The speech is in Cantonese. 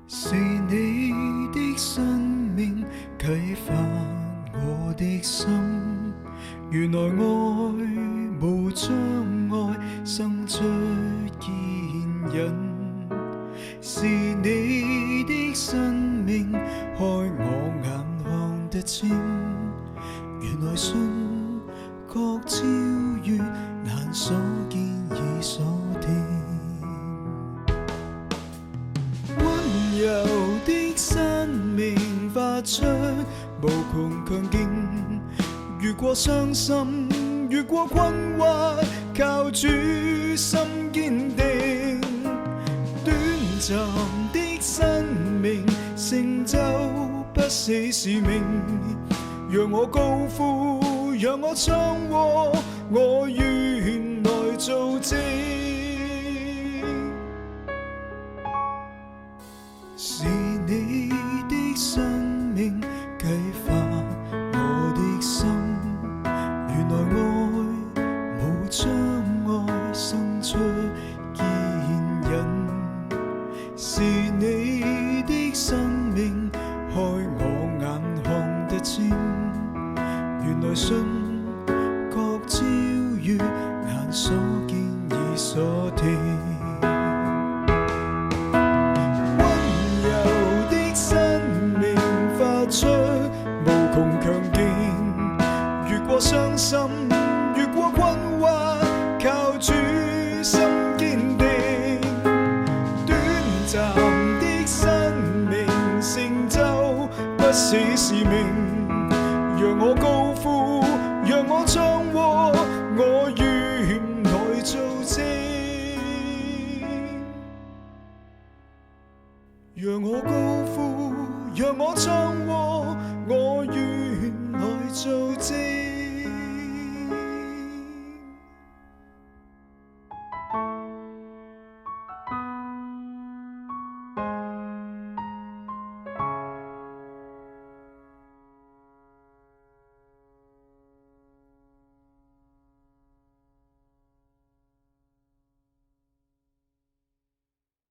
是你的生命啟發我的心，原來愛無障礙，生出堅忍。是你的生命開我眼看得清，原來信覺超越眼所見耳所聽。溫柔的生命發出無窮強勁，越過傷心，越過困惑，靠主心堅定。短暫的生命成就不死使命，讓我高呼，讓我唱和，我願來做證。是你的生命啟發我的心，原來愛無障礙，生出堅忍。是你的生命開我眼看得清，原來信覺超越眼所見耳所聽。出無窮強勁，越過傷心，越過困惑，靠主心堅定。短暫的生命成就不死使命，讓我高呼，讓我唱和，我願來做證。讓我高呼，讓我唱和，我願來做證。